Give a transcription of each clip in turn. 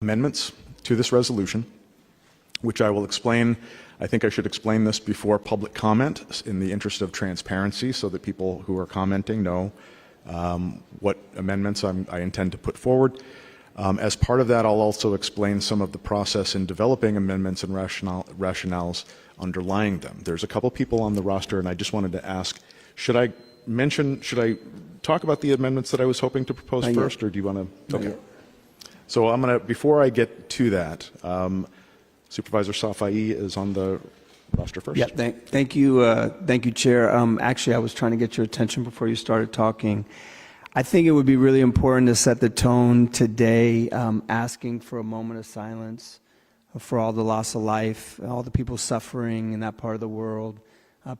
amendments to this resolution, which I will explain. I think I should explain this before public comment in the interest of transparency so that people who are commenting know what amendments I intend to put forward. As part of that, I'll also explain some of the process in developing amendments and rationales underlying them. There's a couple people on the roster, and I just wanted to ask, should I talk about the amendments that I was hoping to propose first, or do you want to? Okay. So I'm going to, before I get to that, Supervisor Safai is on the roster first. Yeah, thank you, Chair. Actually, I was trying to get your attention before you started talking. I think it would be really important to set the tone today, asking for a moment of silence for all the loss of life, all the people suffering in that part of the world,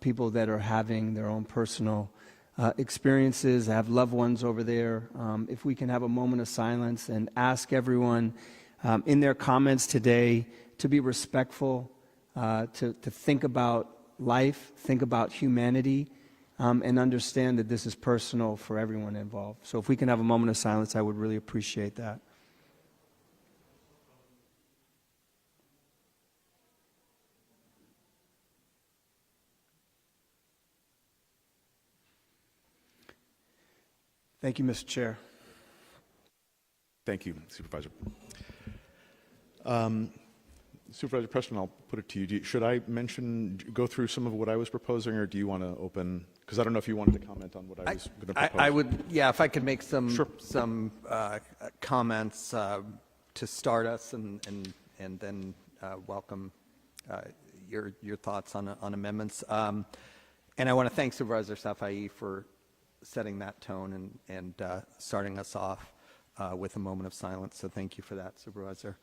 people that are having their own personal experiences, have loved ones over there. If we can have a moment of silence and ask everyone in their comments today to be respectful, to think about life, think about humanity, and understand that this is personal for everyone involved. So if we can have a moment of silence, I would really appreciate that. Thank you, Mr. Chair. Thank you, Supervisor. Supervisor Preston, I'll put it to you. Should I go through some of what I was proposing, or do you want to open? Because I don't know if you wanted to comment on what I was going to propose. I would, yeah, if I could make some Sure. Comments to start us, and then welcome your thoughts on amendments. And I want to thank Supervisor Safai for setting that tone and starting us off with a moment of silence. So thank you for that, Supervisor.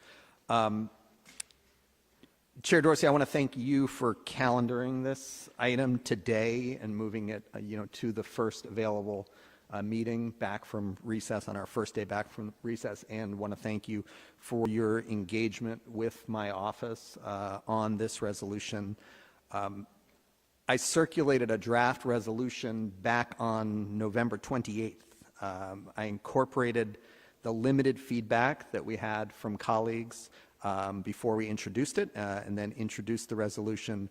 Chair Dorsey, I want to thank you for calendaring this item today and moving it, to the first available meeting back from recess, on our first day back from recess, and want to thank you for your engagement with my office on this resolution. I circulated a draft resolution back on November 28th. I incorporated the limited feedback that we had from colleagues before we introduced it, and then introduced the resolution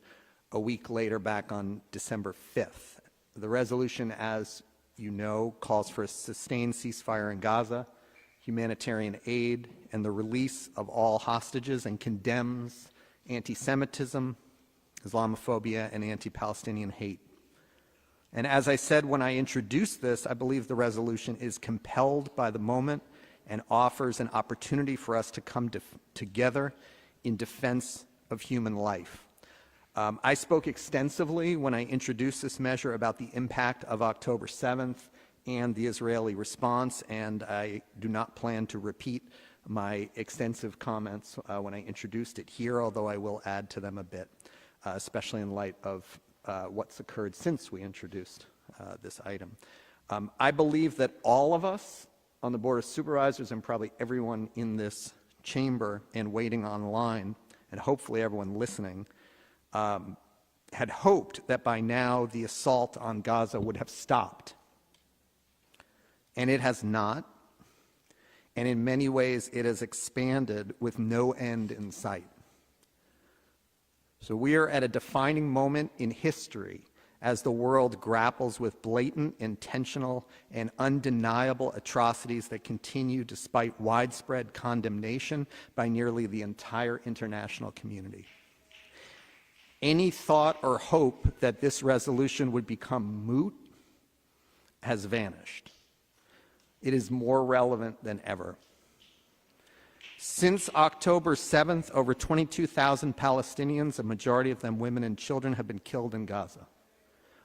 a week later back on December 5th. The resolution, as you know, calls for a sustained ceasefire in Gaza, humanitarian aid, and the release of all hostages, and condemns anti-Semitism, Islamophobia, and anti-Palestinian hate. And as I said when I introduced this, I believe the resolution is compelled by the moment and offers an opportunity for us to come together in defense of human life. I spoke extensively when I introduced this measure about the impact of October 7th and the Israeli response, and I do not plan to repeat my extensive comments when I introduced it here, although I will add to them a bit, especially in light of what's occurred since we introduced this item. I believe that all of us on the Board of Supervisors, and probably everyone in this chamber and waiting online, and hopefully everyone listening, had hoped that by now the assault on Gaza would have stopped. And it has not. And in many ways it has expanded with no end in sight. So we are at a defining moment in history as the world grapples with blatant, intentional, and undeniable atrocities that continue despite widespread condemnation by nearly the entire international community. Any thought or hope that this resolution would become moot has vanished. It is more relevant than ever. Since October 7th, over 22,000 Palestinians, a majority of them women and children, have been killed in Gaza.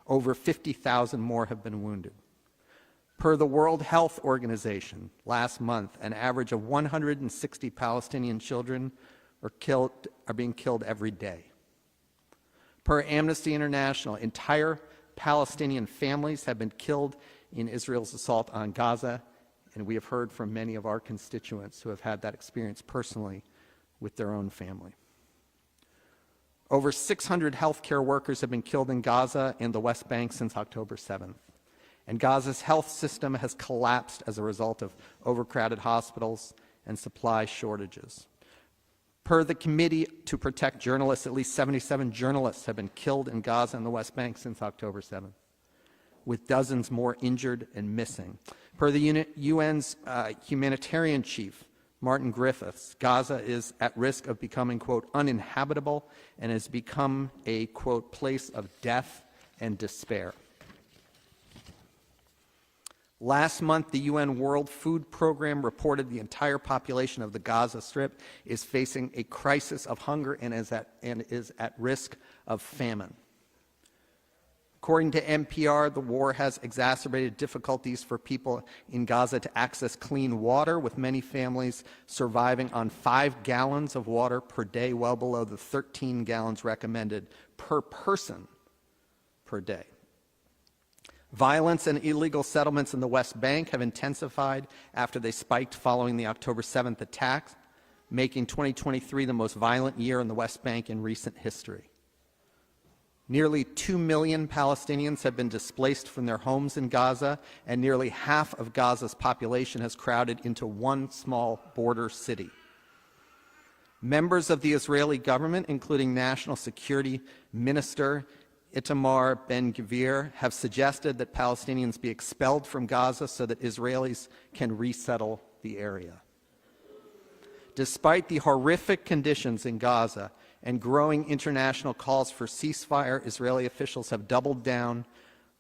Over 50,000 more have been wounded. Per the World Health Organization, last month, an average of 160 Palestinian children are being killed every day. Per Amnesty International, entire Palestinian families have been killed in Israel's assault on Gaza, and we have heard from many of our constituents who have had that experience personally with their own family. Over 600 healthcare workers have been killed in Gaza and the West Bank since October 7th. And Gaza's health system has collapsed as a result of overcrowded hospitals and supply shortages. Per the Committee to Protect Journalists, at least 77 journalists have been killed in Gaza and the West Bank since October 7th, with dozens more injured and missing. Per the UN's humanitarian chief, Martin Griffiths, Gaza is at risk of becoming, quote, uninhabitable and has become a, quote, place of death and despair. Last month, the UN World Food Program reported the entire population of the Gaza Strip is facing a crisis of hunger and is at risk of famine. According to NPR, the war has exacerbated difficulties for people in Gaza to access clean water, with many families surviving on 5 gallons of water per day, well below the 13 gallons recommended per person per day. Violence and illegal settlements in the West Bank have intensified after they spiked following the October 7th attacks, making 2023 the most violent year in the West Bank in recent history. Nearly 2 million Palestinians have been displaced from their homes in Gaza, and nearly half of Gaza's population has crowded into one small border city. Members of the Israeli government, including National Security Minister Itamar Ben-Gvir, have suggested that Palestinians be expelled from Gaza so that Israelis can resettle the area. Despite the horrific conditions in Gaza and growing international calls for ceasefire, Israeli officials have doubled down,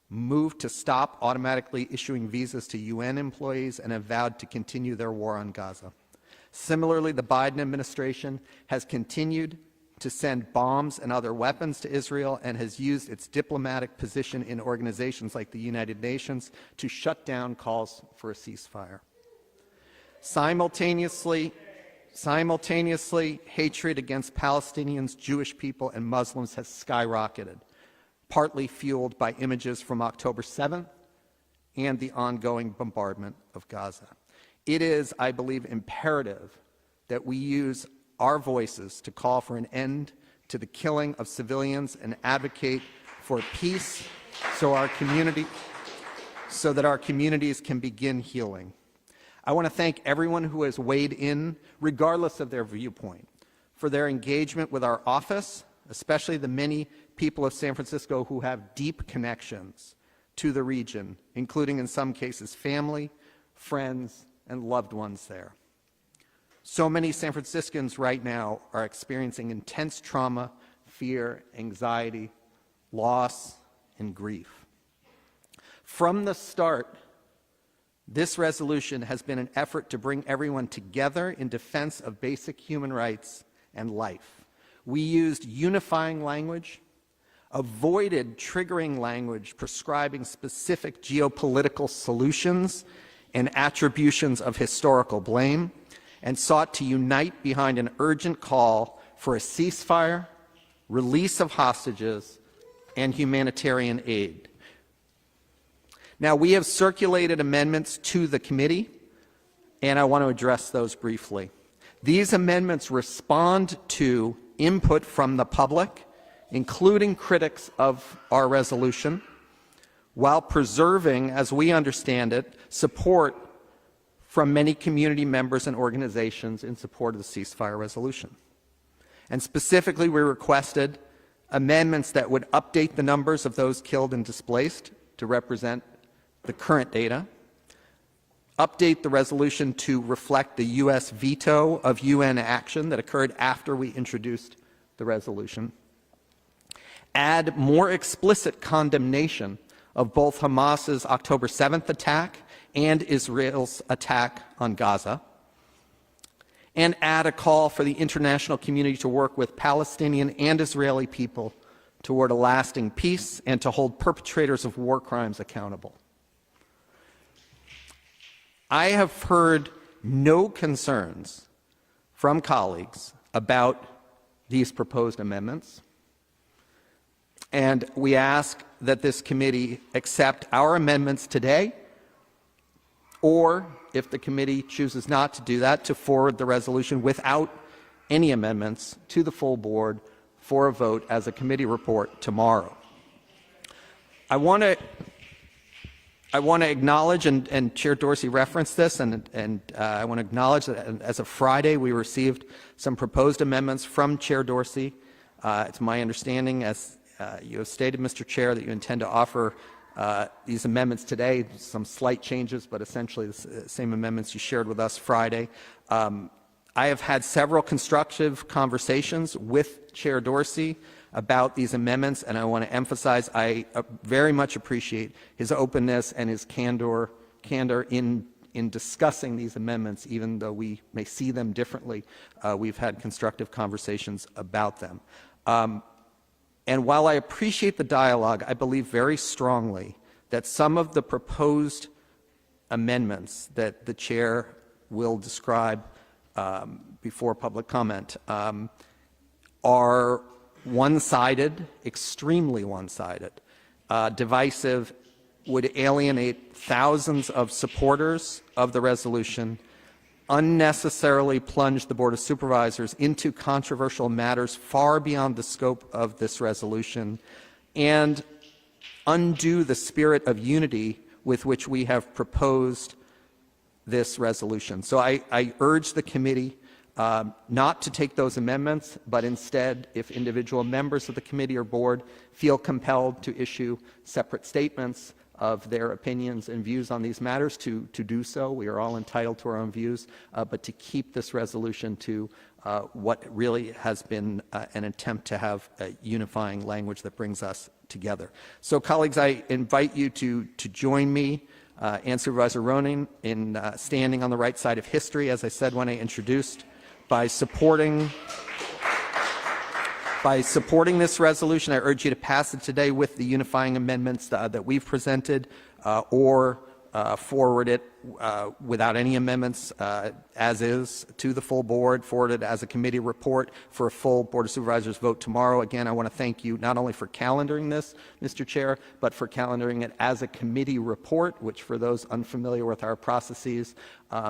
moved to stop automatically issuing visas to UN employees, and have vowed to continue their war on Gaza. Similarly, the Biden administration has continued to send bombs and other weapons to Israel and has used its diplomatic position in organizations like the United Nations to shut down calls for a ceasefire. Simultaneously, hatred against Palestinians, Jewish people, and Muslims has skyrocketed, partly fueled by images from October 7th and the ongoing bombardment of Gaza. It is, I believe, imperative that we use our voices to call for an end to the killing of civilians and advocate for peace so that our communities can begin healing. I want to thank everyone who has weighed in, regardless of their viewpoint, for their engagement with our office, especially the many people of San Francisco who have deep connections to the region, including in some cases family, friends, and loved ones there. So many San Franciscans right now are experiencing intense trauma, fear, anxiety, loss, and grief. From the start, this resolution has been an effort to bring everyone together in defense of basic human rights and life. We used unifying language, avoided triggering language prescribing specific geopolitical solutions and attributions of historical blame, and sought to unite behind an urgent call for a ceasefire, release of hostages, and humanitarian aid. Now, we have circulated amendments to the committee, and I want to address those briefly. These amendments respond to input from the public, including critics of our resolution, while preserving, as we understand it, support from many community members and organizations in support of the ceasefire resolution. And specifically, we requested amendments that would update the numbers of those killed and displaced to represent the current data, update the resolution to reflect the U.S. veto of UN action that occurred after we introduced the resolution, add more explicit condemnation of both Hamas's October 7th attack and Israel's attack on Gaza, and add a call for the international community to work with Palestinian and Israeli people toward a lasting peace and to hold perpetrators of war crimes accountable. I have heard no concerns from colleagues about these proposed amendments, and we ask that this committee accept our amendments today, or if the committee chooses not to do that, to forward the resolution without any amendments to the full board for a vote as a committee report tomorrow. I want I want to acknowledge, and Chair Dorsey referenced this, and I want to acknowledge that as of Friday, we received some proposed amendments from Chair Dorsey. It's my understanding, as you have stated, Mr. Chair, that you intend to offer these amendments today, some slight changes, but essentially the same amendments you shared with us Friday. I have had several constructive conversations with Chair Dorsey about these amendments, and I want to emphasize I very much appreciate his openness and his candor in discussing these amendments, even though we may see them differently. We've had constructive conversations about them. And while I appreciate the dialogue, I believe very strongly that some of the proposed amendments that the chair will describe before public comment are one-sided, extremely one-sided, divisive, would alienate thousands of supporters of the resolution, unnecessarily plunge the Board of Supervisors into controversial matters far beyond the scope of this resolution, and undo the spirit of unity with which we have proposed this resolution. So I urge the committee not to take those amendments, but instead, if individual members of the committee or board feel compelled to issue separate statements of their opinions and views on these matters, to do so. We are all entitled to our own views, but to keep this resolution to what really has been an attempt to have a unifying language that brings us together. So, colleagues, I invite you to join me and Supervisor Ronin in standing on the right side of history, as I said when I introduced, by supporting this resolution. I urge you to pass it today with the unifying amendments that we've presented, or forward it without any amendments as is to the full board, forward it as a committee report for a full Board of Supervisors vote tomorrow. Again, I want to thank you not only for calendaring this, Mr. Chair, but for calendaring it as a committee report, which for those unfamiliar with our processes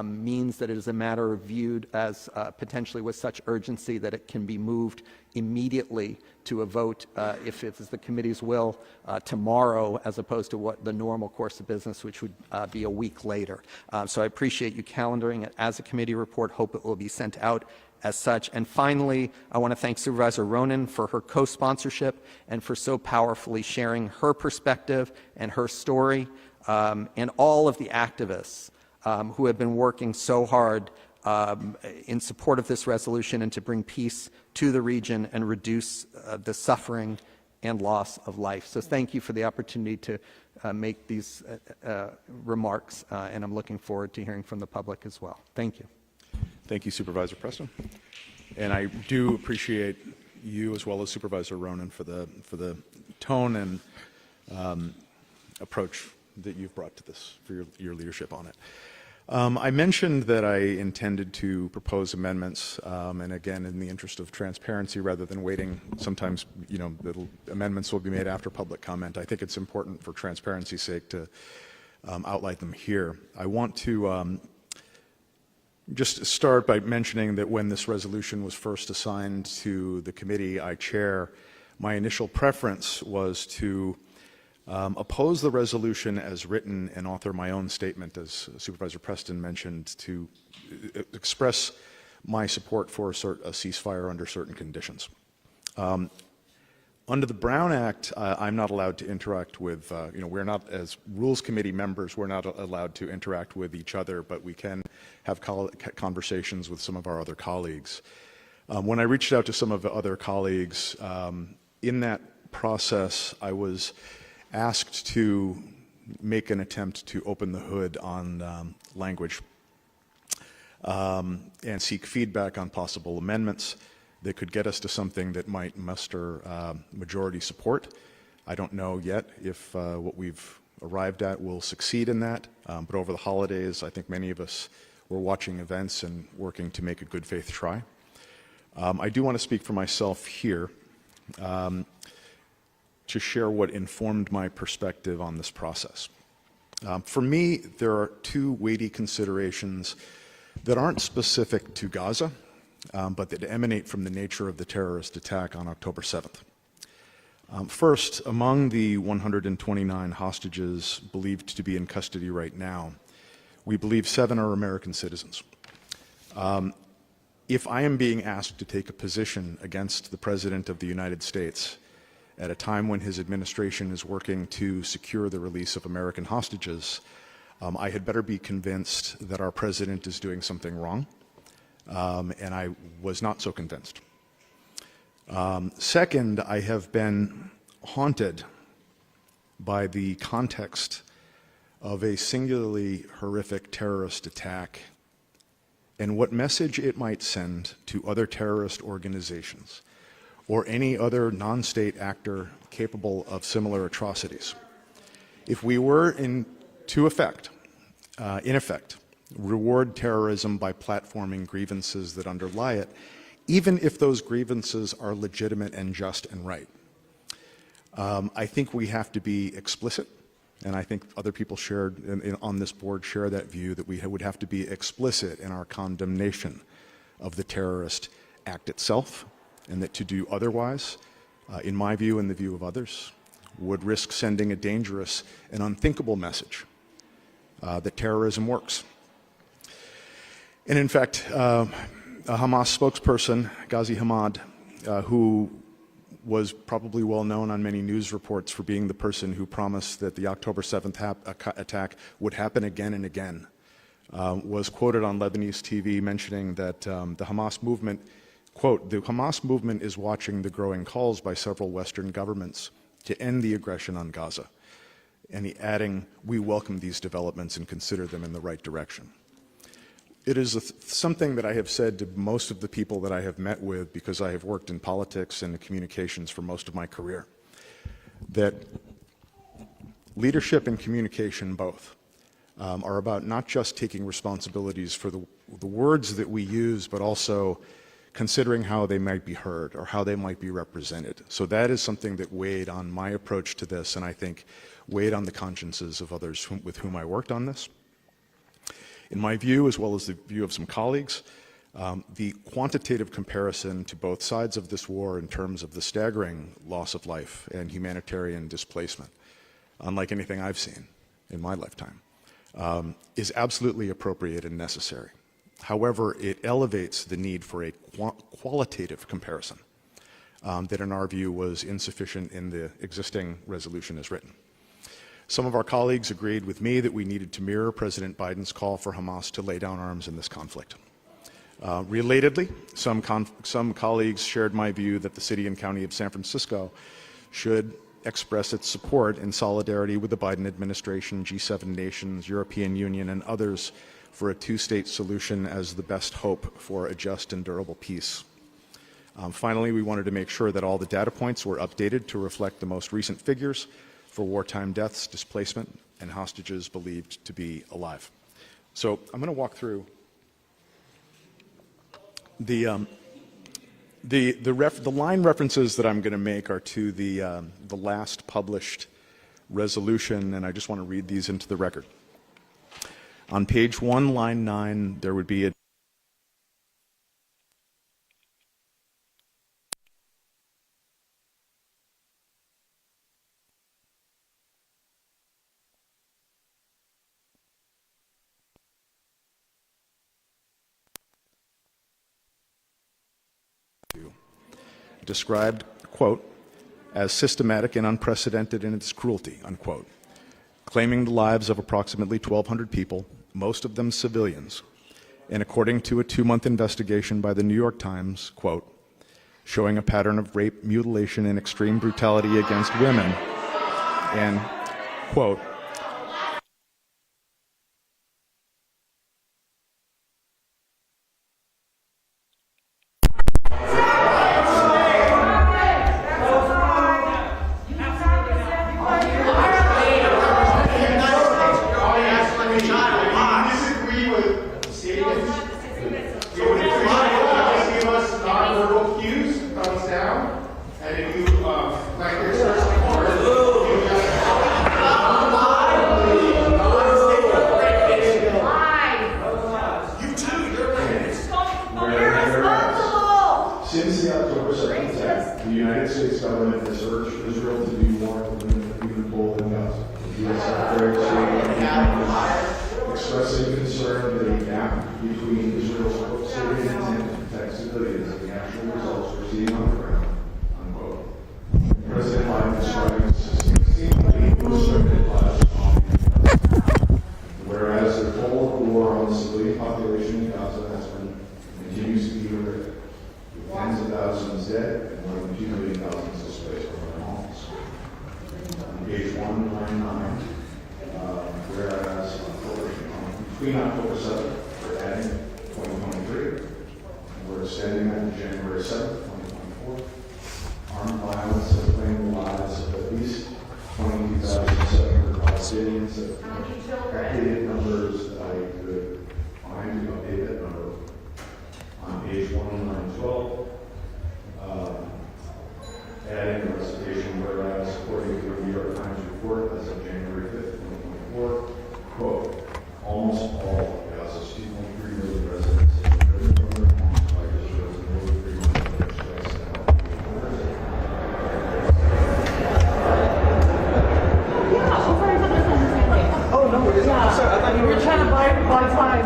means that it is a matter viewed as potentially with such urgency that it can be moved immediately to a vote, if it is the committee's will, tomorrow, as opposed to what the normal course of business, which would be a week later. So I appreciate you calendaring it as a committee report. Hope it will be sent out as such. And finally, I want to thank Supervisor Ronin for her co-sponsorship and for so powerfully sharing her perspective and her story, and all of the activists who have been working so hard in support of this resolution and to bring peace to the region and reduce the suffering and loss of life. So thank you for the opportunity to make these remarks, and I'm looking forward to hearing from the public as well. Thank you. Thank you, Supervisor Preston. And I do appreciate you, as well as Supervisor Ronin, for the tone and approach that you've brought to this, for your leadership on it. I mentioned that I intended to propose amendments, and again, in the interest of transparency, rather than waiting, sometimes, the amendments will be made after public comment. I think it's important for transparency's sake to outline them here. I want to just start by mentioning that when this resolution was first assigned to the committee I chair, my initial preference was to oppose the resolution as written and author my own statement, as Supervisor Preston mentioned, to express my support for a ceasefire under certain conditions. Under the Brown Act, I'm not allowed to interact with, we're not, as Rules Committee members, we're not allowed to interact with each other, but we can have conversations with some of our other colleagues. When I reached out to some of the other colleagues, in that process, I was asked to make an attempt to open the hood on language and seek feedback on possible amendments that could get us to something that might muster majority support. I don't know yet if what we've arrived at will succeed in that, but over the holidays, I think many of us were watching events and working to make a good faith try. I do want to speak for myself here to share what informed my perspective on this process. For me, there are two weighty considerations that aren't specific to Gaza, but that emanate from the nature of the terrorist attack on October 7th. First, among the 129 hostages believed to be in custody right now, we believe 7 are American citizens. If I am being asked to take a position against the President of the United States at a time when his administration is working to secure the release of American hostages, I had better be convinced that our President is doing something wrong, and I was not so convinced. Second, I have been haunted by the context of a singularly horrific terrorist attack and what message it might send to other terrorist organizations or any other non-state actor capable of similar atrocities. If we were in effect, reward terrorism by platforming grievances that underlie it, even if those grievances are legitimate and just and right. I think we have to be explicit, and I think other people on this board share that view, that we would have to be explicit in our condemnation of the terrorist act itself, and that to do otherwise, in my view and the view of others, would risk sending a dangerous and unthinkable message that terrorism works. And in fact, a Hamas spokesperson, Ghazi Hamad, who was probably well known on many news reports for being the person who promised that the October 7th attack would happen again and again, was quoted on Lebanese TV mentioning that the Hamas movement, quote, "The Hamas movement is watching the growing calls by several Western governments to end the aggression on Gaza." And he adding, "We welcome these developments and consider them in the right direction." It is something that I have said to most of the people that I have met with, because I have worked in politics and communications for most of my career, that leadership and communication both are about not just taking responsibilities for the words that we use, but also considering how they might be heard or how they might be represented. So that is something that weighed on my approach to this, and I think weighed on the consciences of others with whom I worked on this. In my view, as well as the view of some colleagues, the quantitative comparison to both sides of this war in terms of the staggering loss of life and humanitarian displacement, unlike anything I've seen in my lifetime, is absolutely appropriate and necessary. However, it elevates the need for a qualitative comparison that, in our view, was insufficient in the existing resolution as written. Some of our colleagues agreed with me that we needed to mirror President Biden's call for Hamas to lay down arms in this conflict. Relatedly, some colleagues shared my view that the city and county of San Francisco should express its support and solidarity with the Biden administration, G7 nations, European Union, and others for a two-state solution as the best hope for a just and durable peace. Finally, we wanted to make sure that all the data points were updated to reflect the most recent figures for wartime deaths, displacement, and hostages believed to be alive. So I'm going to walk through the line references that I'm going to make are to the last published resolution, and I just want to read these into the record. On page 1, line 9, there would be a described, quote, as systematic and unprecedented in its cruelty, unquote, claiming the lives of approximately 1,200 people, most of them civilians, and according to a 2-month investigation by the New York Times, quote, showing a pattern of rape, mutilation, and extreme brutality against women, and, quote, Since the October 7th attack, the United States government has urged Israel to do more than even told in Gaza. The U.S. Secretary of State expressing concern that a gap between Israel's stated intent to protect civilians and the actual results we're seeing on the ground, unquote. President Biden describing the 16th restricted last response. Whereas the toll of the war on the civilian population in Gaza has been continues to be horrific, with tens of thousands dead and more than 2 million thousands displaced from their homes. On page 199, whereas between October 7th, we're adding 2023, and we're extending that to January 7th, 2024. Armed violence has claimed the lives of at least 22,700 Palestinians. Updated numbers that I could find to update that number on page 1912. Adding the recitation, whereas according to a New York Times report as of January 5th, 2024, quote, almost all of Gaza's 2.3 million residents have been driven from their homes by Israel's military military strikes and Oh, no, sorry, I thought you were trying to buy time.